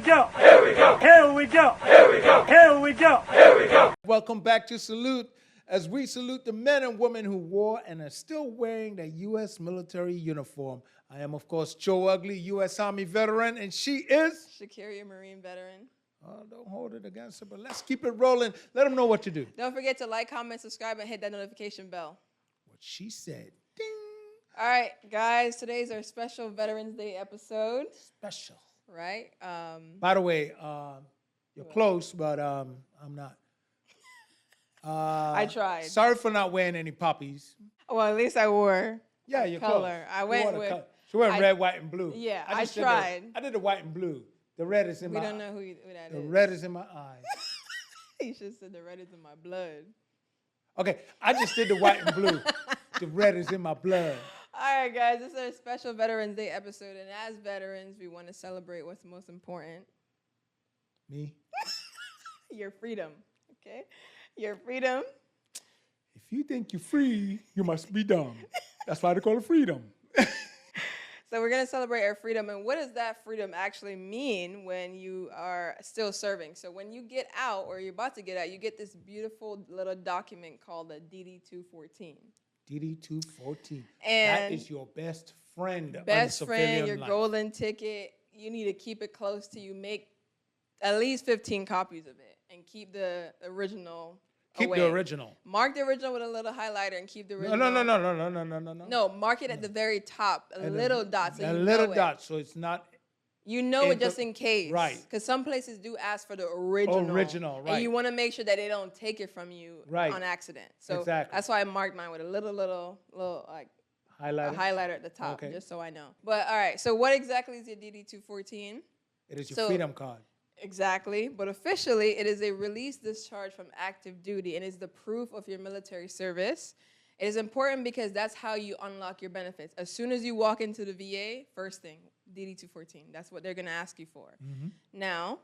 go. Here we go. Here we go. Here we go. Here we go. Here we go. Welcome back to Salute, as we salute the men and women who wore and are still wearing the U.S. military uniform. I am, of course, Joe Ugly, U.S. Army veteran, and she is... Shakira, Marine veteran. Oh, don't hold it against her, but let's keep it rolling. Let them know what to do. Don't forget to like, comment, subscribe, and hit that notification bell. What she said. Ding. All right, guys, today's our special Veterans Day episode. Special. Right? By the way, you're close, but I'm not. I tried. Sorry for not wearing any poppies. Well, at least I wore you're color. close. I went with... She went red, white, and blue. Yeah, I tried. I did the white and blue. The red is in we my... don't know who that is. The red is in my eyes. You should have said the red is in my blood. Okay, I just did the white and blue. The red is in my blood. All right, guys, this is our special Veterans Day episode, and as veterans, we want to celebrate what's most important. Me? Your freedom, okay? Your freedom. If you think you're free, you must be dumb. That's why they call it freedom. So we're going to celebrate our freedom, and what does that freedom actually mean when you are still serving? So when you get out, or you're about to get out, you get this beautiful little document called the DD-214. DD-214. And that is your best friend. Best friend, your life. golden ticket. You need to keep it close to you. Make at least 15 copies of it and keep the original Keep away. the original. Mark the original with a little highlighter and keep the original. No. No, mark it at the very top, a little dot. So a you little know dot, it. so it's not... You know it just in case. Right. Because some places do ask for the original. Original, right. And you want to make sure that they don't take it from you on accident. So exactly. That's why I marked mine with a little like highlighter. A highlighter at the top, okay. Just so I know. But all right, so what exactly is your DD-214? It is your freedom card. Exactly, but officially it is a release discharge from active duty and is the proof of your military service. It is important because that's how you unlock your benefits. As soon as you walk into the VA, first thing, DD-214. That's what they're going to ask you for. Mm-hmm. Now,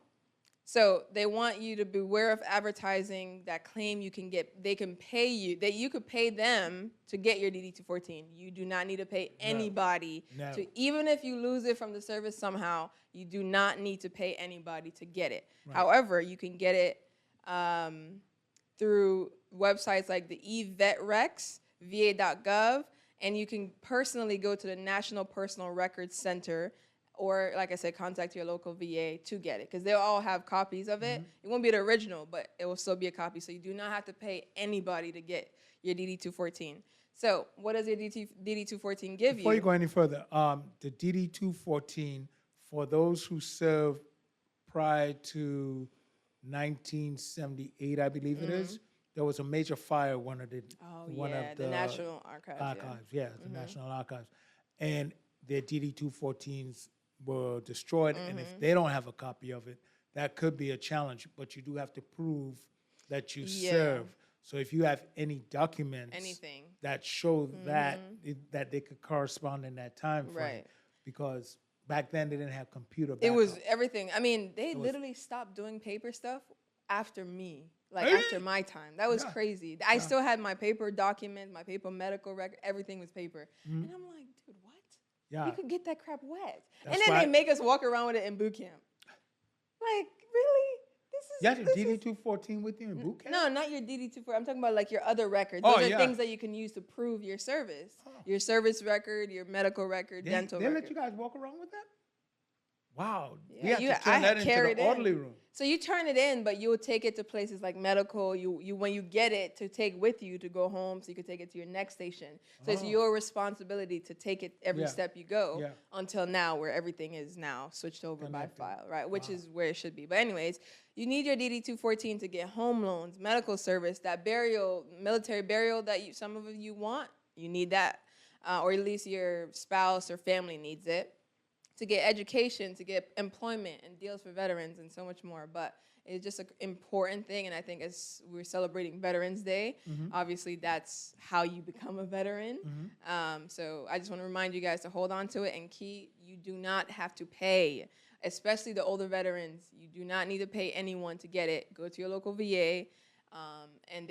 so they want you to beware of advertising that claim you can get, they can pay you, that you could pay them to get your DD-214. You do not need to pay anybody. No. To, even if you lose it from the service somehow, you do not need to pay anybody to get it. Right. However, you can get it through websites like the eVetRex, va.gov, and you can personally go to the National Personal Records Center, or, like I said, contact your local VA to get it, because they'll all have copies of it. Mm-hmm. It won't be the original, but it will still be a copy, so you do not have to pay anybody to get your DD-214. So what does your DD-214 give you? Before you go any further, the DD-214, for those who served prior to 1978, I believe it is, there was a major fire at one of the National Archives. The National Archives. And their DD-214s were destroyed, and if they don't have a copy of it, that could be a challenge, but you do have to prove that you served. So if you have any documents that show that they could correspond in that time frame, because back then they didn't have computer backup. It was everything. I mean, they literally stopped doing paper stuff after me. Like, after my time. That was crazy. I still had my paper documents, my paper medical record. Everything was paper. And I'm like, dude, what? Yeah. You could get that crap wet. That's and then they make us walk around with it in boot camp. Like, really? You had your DD-214 with you in boot camp? No, not your DD-214. I'm talking about, like, your other records. Those are things that you can use to prove your service. Your service record, your medical record, dental record. They let you guys walk around with that? Wow. Yeah, we have to turn that into the orderly room. So you turn it in, but you'll take it to places like medical. You when you get it, to take with you to go home, so you can take it to your next station. So it's your responsibility to take it every step you go until now, where everything is now switched over by file, right? Which is where it should be. But anyways, you need your DD-214 to get home loans, medical service, that burial, military burial that some of you want. You need that, or at least your spouse or family needs it. To get education, to get employment and deals for veterans and so much more. But it's just an important thing, and I think as we're celebrating Veterans Day, obviously that's how you become a veteran. So I just want to remind you guys to hold on to it, and you do not have to pay, especially the older veterans. You do not need to pay anyone to get it. Go to your local VA, and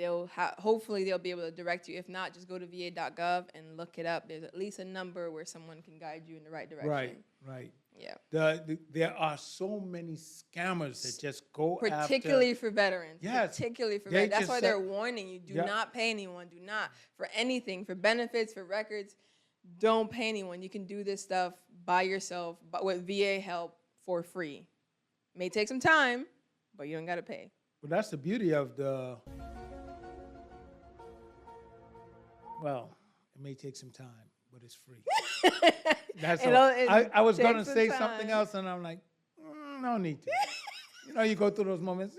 hopefully they'll be able to direct you. If not, just go to va.gov and look it up. There's at least a number where someone can guide you in the right direction. Right. Yeah. There are so many scammers that just go particularly for veterans. Yes. Particularly for veterans. That's why they're warning you. Do not pay anyone. Do not. For anything. For benefits, for records, don't pay anyone. You can do this stuff by yourself, but with VA help for free. May take some time, but you don't got to pay. Well, that's the beauty of the... Well, it may take some time, but it's free. That's all. I was going to say something else, and I'm like, no need to. You know, you go through those moments.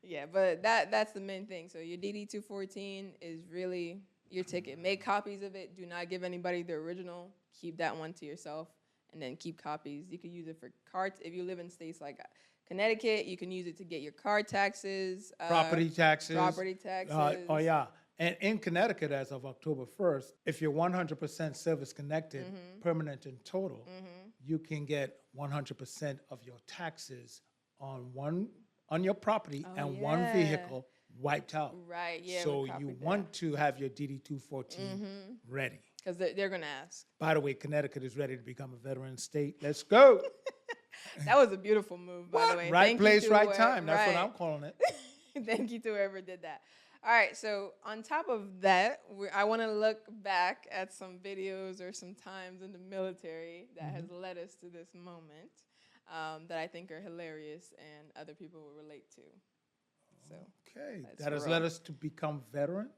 Yeah, but that's the main thing. So your DD-214 is really your ticket. Make copies of it. Do not give anybody the original. Keep that one to yourself, and then keep copies. You can use it for cards. If you live in states like Connecticut, you can use it to get your car taxes. Property taxes. Property taxes. Oh, yeah. And in Connecticut, as of October 1st, if you're 100% service-connected, permanent and total, you can get 100% of your taxes on your property and one vehicle wiped out. Right, yeah. So you want to have your DD-214 ready. Because they're going to ask. By the way, Connecticut is ready to become a veteran state. Let's go. That was a beautiful move, by the way. Right place, right time. That's what I'm calling it. Thank you to whoever did that. All right, so on top of that, I want to look back at some videos or some times in the military that has led us to this moment that I think are hilarious and other people will relate to. So, okay, that has led us to become veterans?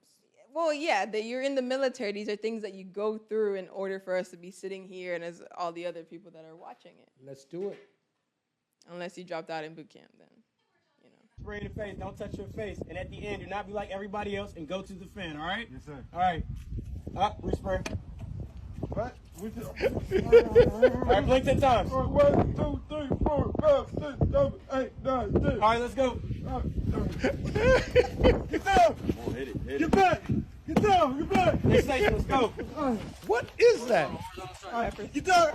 Well, yeah, that you're in the military. These are things that you go through in order for us to be sitting here and as all the other people that are watching it. Let's do it. Unless you dropped out in boot camp, then. Spray in the face, don't touch your face. And at the end, do not be like everybody else and go to the fan, all right? Yes, sir. All right. Up, respray. What? All right, blink 10 times. 1, 2, 3, 4, 5, 6, 7, 8, 9, 10. All right, let's go. Get down! Hit it. Get back! Get down! Get back! Next station, let's go. What is that? Get down!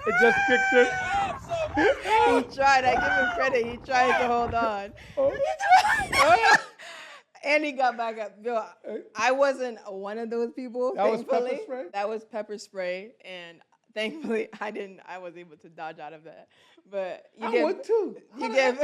It just kicked it. He tried. I give him credit. He tried to hold on. And he got back up. Yo, I wasn't one of those people. That was pepper spray? That was pepper spray, and thankfully I was able to dodge out of that. But I would too. We didn't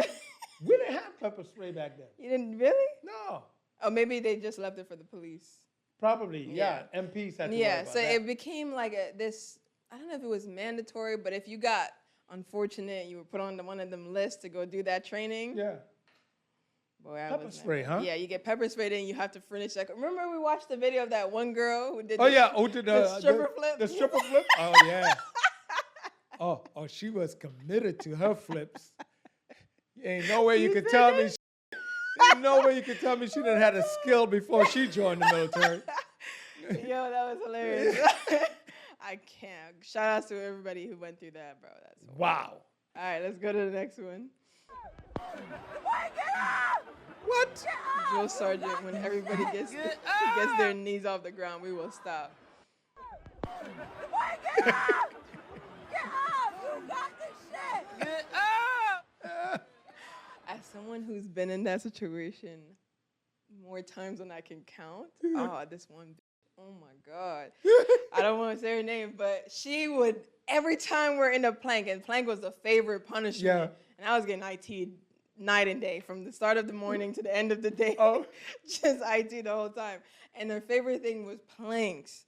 have pepper spray back then. You didn't really? No. Oh, maybe they just left it for the police. Probably, yeah. MPs had to worry about so that. it became like this. I don't know if it was mandatory, but if you got unfortunate, you were put on one of them lists to go do that training. Yeah. Boy, pepper spray, huh? Yeah, you get pepper sprayed and you have to finish that. Remember we watched the video of that one girl who did the stripper flip? The stripper flip? Oh, yeah. Oh, she was committed to her flips. Ain't no way you could tell me. Ain't no way you could tell me she done had a skill before she joined the military. Yo, that was hilarious. I can't. Shout outs to everybody who went through that, bro. That's wow. All right, let's go to the next one. What? Drill sergeant, when everybody gets their knees off the ground, we will stop. Get up! Get up! You got this shit! Get up! As someone who's been in that situation more times than I can count, this one, oh my God. I don't want to say her name, but she would, every time we're in a plank, and plank was a favorite punishment, and I was getting IT'd night and day, from the start of the morning to the end of the day, just IT the whole time. And their favorite thing was planks.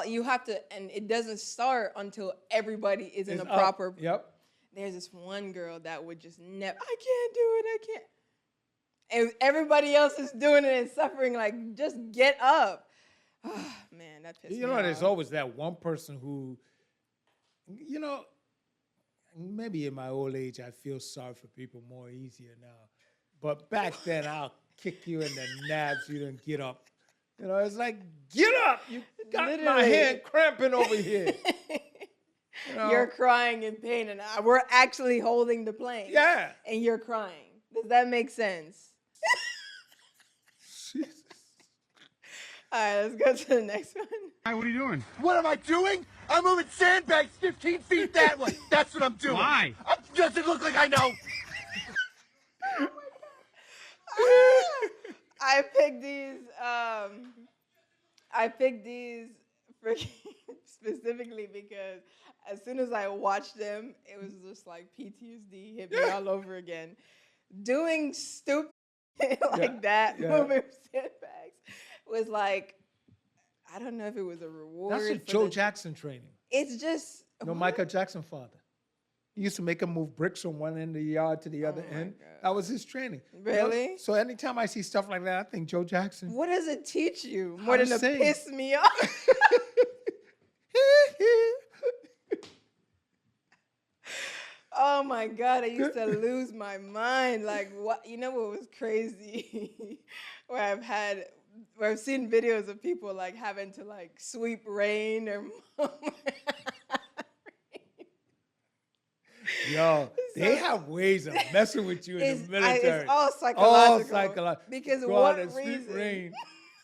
You have to, and it doesn't start until everybody is in a proper. Yep. There's this one girl that would just never, I can't do it, I can't. And everybody else is doing it and suffering, like, just get up. Oh, man, that pissed me off. There's always that one person who, maybe in my old age, I feel sorry for people more easier now. But back then, I'll kick you in the nabs, you didn't get up. It's like, get up! You got my hand cramping over here. You're crying in pain, and we're actually holding the plank. Yeah. And you're crying. Does that make sense? Jesus. All right, let's go to the next one. Hi, what are you doing? What am I doing? I'm moving sandbags 15 feet that way. That's what I'm doing. Why? Does it look like I know? I picked these freaking specifically because as soon as I watched them, it was just like PTSD hit me all over again. Doing stupid that, moving sandbags, was like, I don't know if it was a reward. That's just Joe Jackson training. It's just Michael Jackson father. He used to make him move bricks from one end of the yard to the other end. God. That was his training. Really? You know? So anytime I see stuff like that, I think Joe Jackson. What does it teach you more than to sing. piss me off? Oh my God, I used to lose my mind. Like, what? You know what was crazy? where I've seen videos of people like having to like sweep rain or Yo, they have ways of messing with you in the military. It's all psychological. All psychological. Because go what out and sweep reason? rain.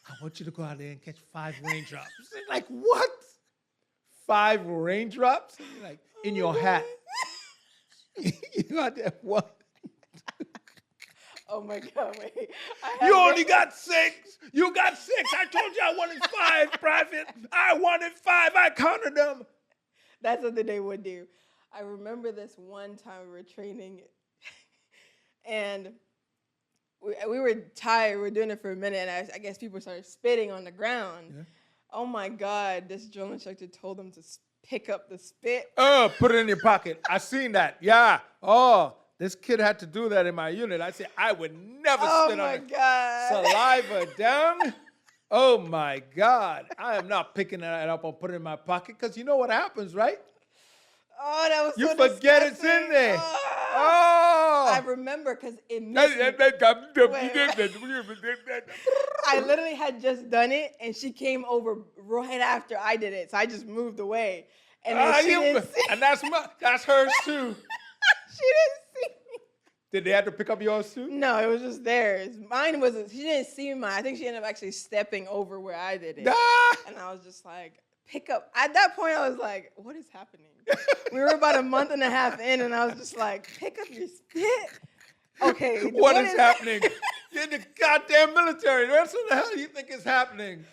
I want you to go out there and catch 5 raindrops. Like, what? 5 raindrops? Like, in your hat. You got that what? Oh my God, wait. You only got 6. You got 6. I told you I wanted 5, Private. I wanted 5. I counted them. That's something they would do. I remember this one time we were training, and we were tired. We were doing it for a minute, and I guess people started spitting on the ground. Yeah. Oh my God, this drill instructor told them to pick up the spit. Oh, put it in your pocket. I seen that. Yeah. Oh, this kid had to do that in my unit. I said, I would never spit on God. Saliva down. Oh my God. I am not picking that up and putting it in my pocket because you know what happens, right? Oh, that was you so forget disgusting. it's in there. Oh. I remember because it missed me. I literally had just done it, and she came over right after I did it, so I just moved away. And then she didn't see. And that's hers too. She didn't see me. Did they have to pick up yours too? No, it was just theirs. Mine wasn't. She didn't see mine. I think she ended up actually stepping over where I did it. And I was just like, pick up. At that point, I was like, what is happening? We were about a month and a half in, and I was just like, pick up your spit. Okay. What is happening? You're in the goddamn military. What the hell do you think is happening?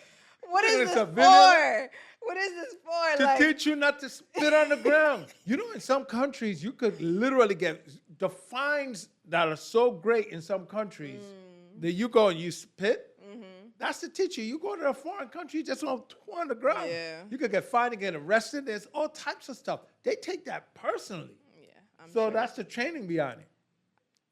What is this for? What is this for? To teach you not to spit on the ground. You know, in some countries, you could literally get the fines that are so great in some countries that you go and you spit. That's to teach you. You go to a foreign country, you just don't throw on the ground. Yeah. You could get fined and get arrested. There's all types of stuff. They take that personally. Yeah, I'm so sure. that's the training behind it.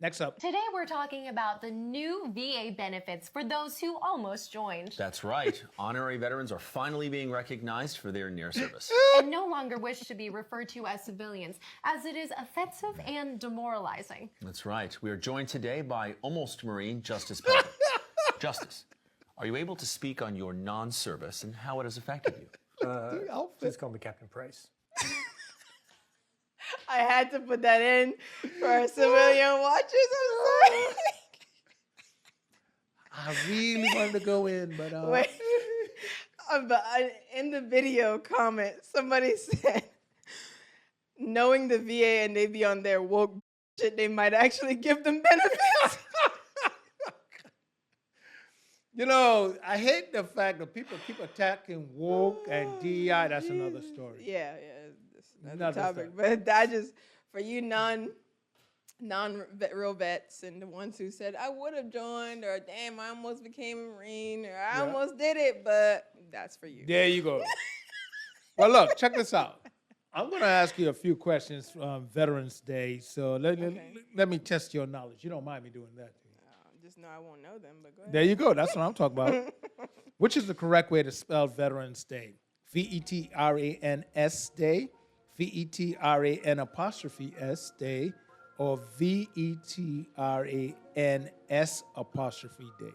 Next up. Today we're talking about the new VA benefits for those who almost joined. That's right. Honorary veterans are finally being recognized for their near service. And no longer wish to be referred to as civilians, as it is offensive and demoralizing. That's right. We are joined today by almost Marine Justice Pelton. Justice, are you able to speak on your non-service and how it has affected you? Please call me Captain Price. I had to put that in for our civilian watchers. I'm sorry. I really wanted to go in, but Wait. In the video comment, somebody said, knowing the VA and they be on their woke shit, they might actually give them benefits. You know, I hate the fact that people keep attacking woke and DEI. That's another story. Yeah, that's another topic. But I just, for you non-real vets and the ones who said, I would have joined, or damn, I almost became a Marine, or I almost did it, but that's for you. There you go. Well, look, check this out. I'm going to ask you a few questions from Veterans Day. So let me test your knowledge. You don't mind me doing that. Just know I won't know them, but go ahead. There you go. That's what I'm talking about. Which is the correct way to spell Veterans Day? VETRANS Day, VETRAN apostrophe S Day, or VETRANS apostrophe Day?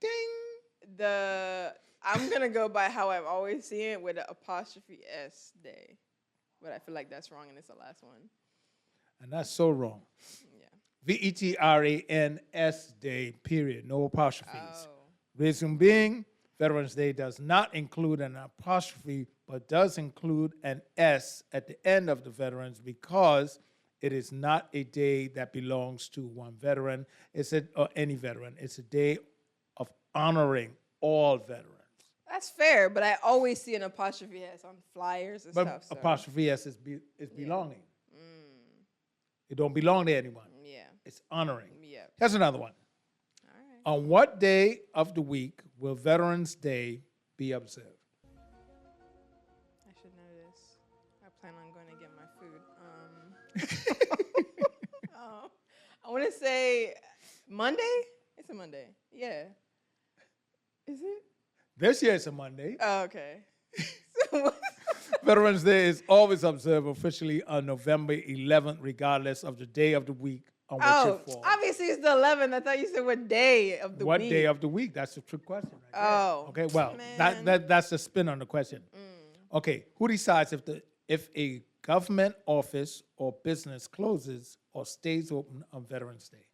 Ding. I'm gonna go by how I've always seen it with an apostrophe S Day, but I feel like that's wrong and it's the last one. And that's so wrong. Yeah. VETRANS Day, period. No apostrophes. Reason being, Veterans Day does not include an apostrophe, but does include an S at the end of the veterans because it is not a day that belongs to one veteran. Or any veteran. It's a day of honoring all veterans. That's fair, but I always see an apostrophe S on flyers and But stuff. So. apostrophe S is belonging. It don't belong to anyone. Yeah. It's honoring. Yeah. Here's another one. All right. On what day of the week will Veterans Day be observed? I should know this. I plan on going to get my food. I want to say Monday. It's a Monday. Yeah. Is it? This year it's a Monday. Oh, okay. Veterans Day is always observed officially on November 11th, regardless of the day of the week on which it falls. Obviously it's the 11th. I thought you said what day of the week. What day of the week? That's a trick question. Right Oh. there. Okay, well, Man. that's the spin on the question. Okay, who decides if a government office or business closes or stays open on Veterans Day?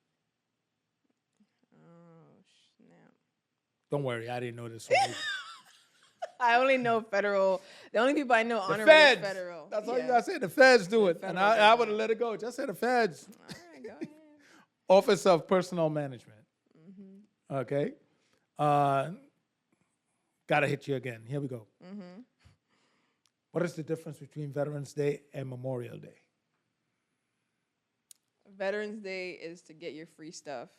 Oh, snap. Don't worry, I didn't know this one either. I only know federal. The only people I know The honorary feds. is federal. That's all you Yeah. gotta say. The feds do it. And federal I would have let it go. Just say the feds. All right, go ahead. Office of Personnel Management. Okay. Gotta hit you again. Here we go. What is the difference between Veterans Day and Memorial Day? Veterans Day is to get your free stuff.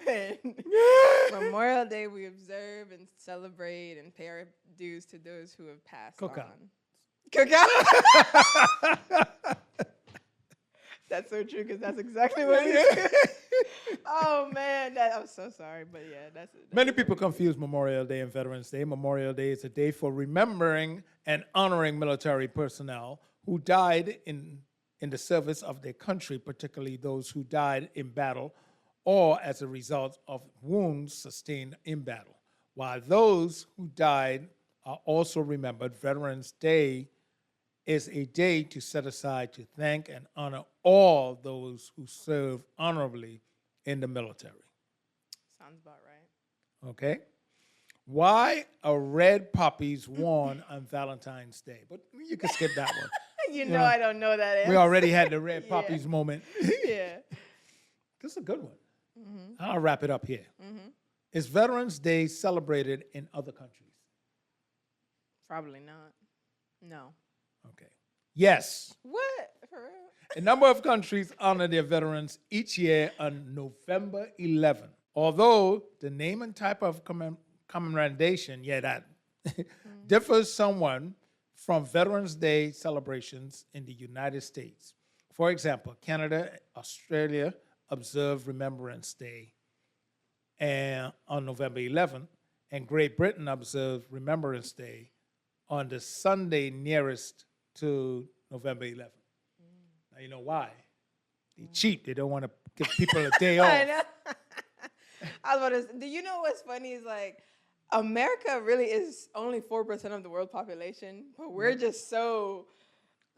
And Memorial Day, we observe and celebrate and pay our dues to those who have passed Cookout. on. Cookout. That's so true because that's exactly what it is. Oh man, I'm so sorry, but yeah, that's it. Many people confuse Memorial Day and Veterans Day. Memorial Day is a day for remembering and honoring military personnel who died in the service of their country, particularly those who died in battle or as a result of wounds sustained in battle. While those who died are also remembered, Veterans Day is a day to set aside to thank and honor all those who serve honorably in the military. Sounds about right. Okay? Why are red poppies worn on Valentine's Day? But you can skip that one. You know I don't know that answer. We already had the red Yeah. poppies moment. Yeah. This is a good one. I'll wrap it up here. Is Veterans Day celebrated in other countries? Probably not. No. Okay. Yes. What? For real? A number of countries honor their veterans each year on November 11th. Although the name and type of commemoration, differs somewhat from Veterans Day celebrations in the United States. For example, Canada, Australia observe Remembrance Day on November 11th, and Great Britain observe Remembrance Day on the Sunday nearest to November 11th. Now, you know why? They cheat. They don't want to give people a day off. I know. I was about to say, do you know what's funny is like America really is only 4% of the world population, but we're just so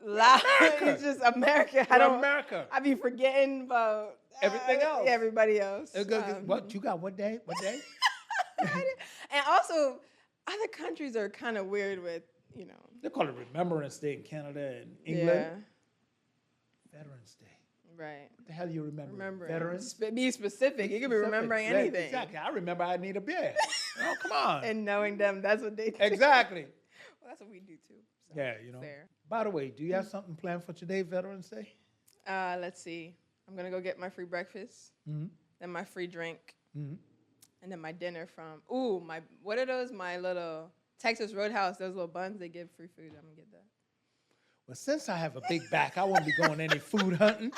loud. It's just America. America. I be forgetting about Everything else. Everybody else. What you got? What day? What day? And also, other countries are kind of weird with, you know. They call it Remembrance Day in Canada and England. Veterans Day. Right. What the hell you remember? Remember. Veterans? Be specific. You could be remembering Right, anything. Exactly. I remember I need a beer. Oh, come on. And knowing them, that's what they do. Exactly. Well, that's what we do too. So Yeah, you know. fair. By the way, do you have something planned for today, Veterans Day? Let's see. I'm going to go get my free breakfast, then my free drink, and then my dinner from, what are those? My little Texas Roadhouse, those little buns, they give free food. I'm going to get that. Well, since I have a big back, I won't be going any food hunting.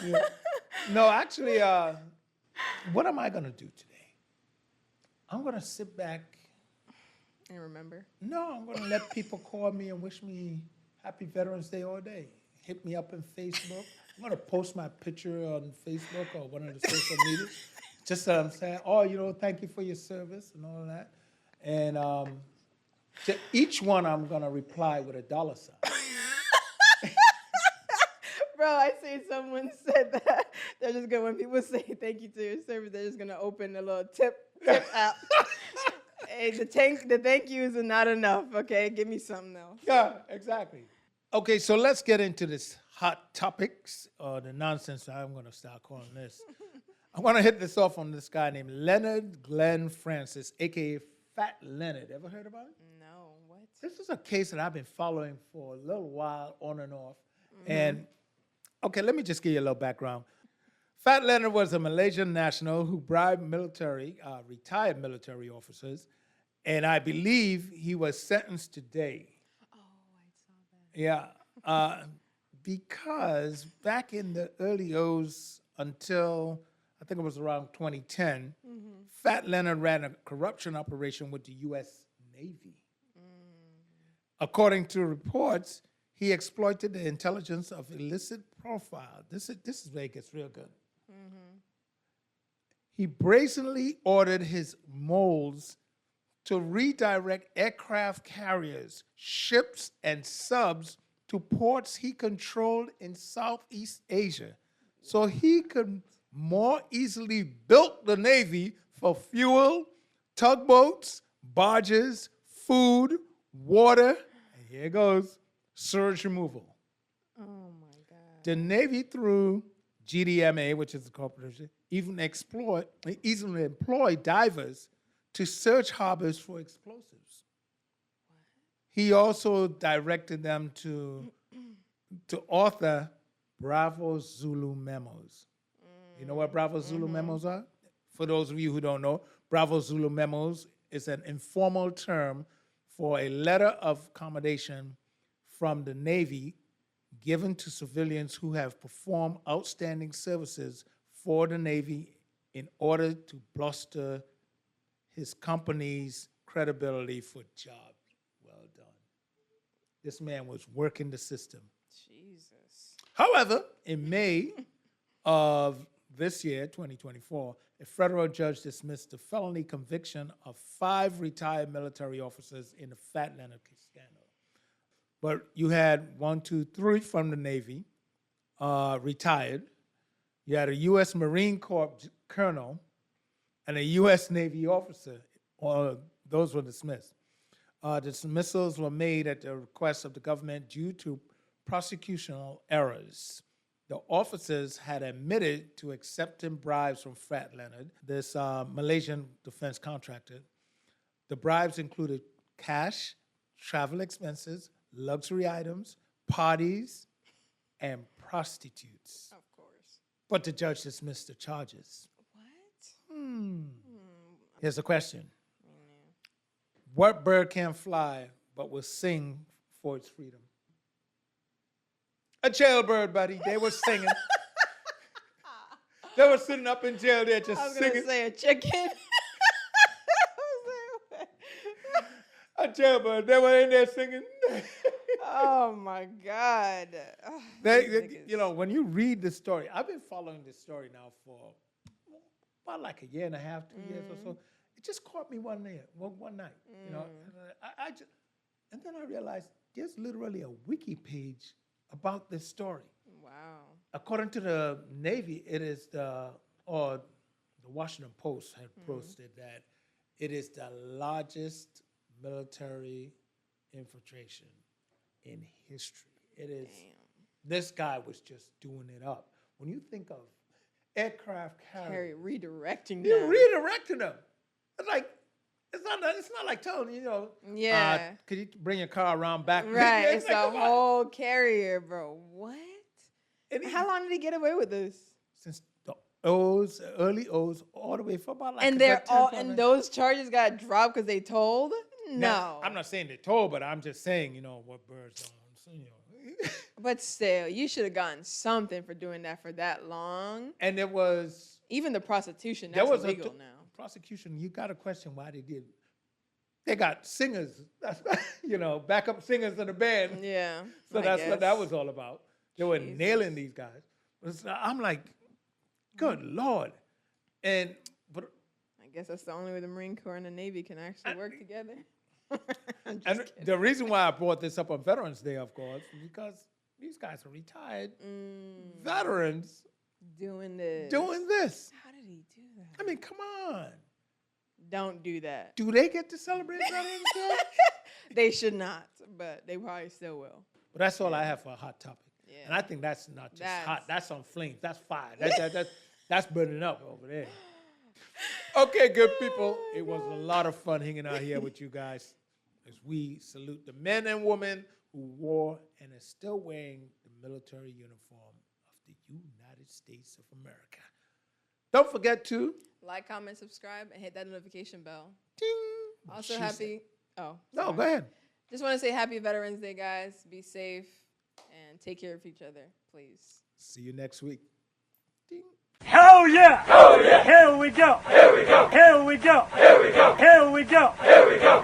Yeah. No, actually, what am I going to do today? I'm going to sit back. And remember? No, I'm going to let people call me and wish me Happy Veterans Day all day. Hit me up on Facebook. I'm going to post my picture on Facebook or one of the social media. Just that I'm saying, thank you for your service and all of that. And to each one, I'm going to reply with a $. Bro, I see someone said that. They're just going, when people say thank you to your service, they're just going to open a little tip app. Hey, the thank yous are not enough, okay? Give me something else. Yeah, exactly. Okay, so let's get into this hot topics, or the nonsense I'm going to start calling this. I want to hit this off on this guy named Leonard Glenn Francis, a.k.a. Fat Leonard. Ever heard about it? No, what? This is a case that I've been following for a little while, on and off. And, okay, let me just give you a little background. Fat Leonard was a Malaysian national who bribed retired military officers, and I believe he was sentenced today. Oh, I saw that. Yeah, because back in the early O's until I think it was around 2010, Fat Leonard ran a corruption operation with the U.S. Navy. According to reports, he exploited the intelligence of illicit profile. This is where it gets real good. He brazenly ordered his moles to redirect aircraft carriers, ships, and subs to ports he controlled in Southeast Asia so he could more easily bilk the Navy for fuel, tugboats, barges, food, water, and here it goes, surge removal. Oh my God. The Navy, through GDMA, which is the corporation, even employ divers to search harbors for explosives. He also directed them to author Bravo Zulu memos. You know what Bravo Zulu memos are? For those of you who don't know, Bravo Zulu memos is an informal term for a letter of commendation from the Navy given to civilians who have performed outstanding services for the Navy in order to bolster his company's credibility for jobs well done. This man was working the system. Jesus. However, in May of this year, 2024, a federal judge dismissed the felony conviction of 5 retired military officers in the Fat Leonard scandal. But you had 3 from the Navy, retired. You had a U.S. Marine Corps colonel and a U.S. Navy officer. Those were dismissed. Dismissals were made at the request of the government due to prosecutional errors. The officers had admitted to accepting bribes from Fat Leonard, this Malaysian defense contractor. The bribes included cash, travel expenses, luxury items, parties, and prostitutes. Of course. But the judge dismissed the charges. What? Here's the question. What bird can't fly but will sing for its freedom? A jailbird, buddy. They were singing. They were sitting up in jail there just I was singing. going to say a chicken. A jailbird. They were in there singing. Oh, my God. Oh, When you read the story, I've been following this story now for about like a year and a half, 2 years or so. It just caught me one night. And then I realized there's literally a wiki page about this story. Wow. According to the Navy, it is the Washington Post had posted that it is the largest military infiltration in history. It is. This guy was just doing it up. When you think of aircraft carrier, Redirecting you're them. redirecting them. It's like it's not like telling you, Yeah. could you bring your car around back? Right. It's It's like, a come on. whole carrier, bro. What? And How long did he get away with this? Since the early O's, all the way for about like And a they're good 10, all 12 and those charges got dropped because they told? No. Now, I'm not saying they told, but I'm just saying, what birds don't. But still, you should have gotten something for doing that for that long. And it was Even the prostitution, there that's was illegal a now. prosecution. You got to question why they did. They got singers, backup singers in the band. Yeah. So I that's what that guess. was all about. They were nailing these guys. I'm like, good Lord. But I guess that's the only way the Marine Corps and the Navy can actually work together. I'm just and kidding. the reason why I brought this up on Veterans Day, of course, is because these guys are retired veterans Doing this. doing this. How did he do that? I mean, come on. Don't do that. Do they get to celebrate Veterans Day? They should not, but they probably still will. But that's all I have for a hot topic. Yeah. And I think that's not just That's- hot. That's on flames. That's fire. That's burning up over there. Okay, good people. It was a lot of fun hanging out here with you guys as we salute the men and women who wore and are still wearing the military uniform of the United States of America. Don't forget to Like, comment, subscribe, and hit that notification bell. ding. Also She happy. Oh, No, sorry. go ahead. Just want to say happy Veterans Day, guys. Be safe and take care of each other, please. See you next week. Ding. Hell yeah! Hell yeah! Here we go! Here we go! Here we go! Here we go! Here we go! Here we go!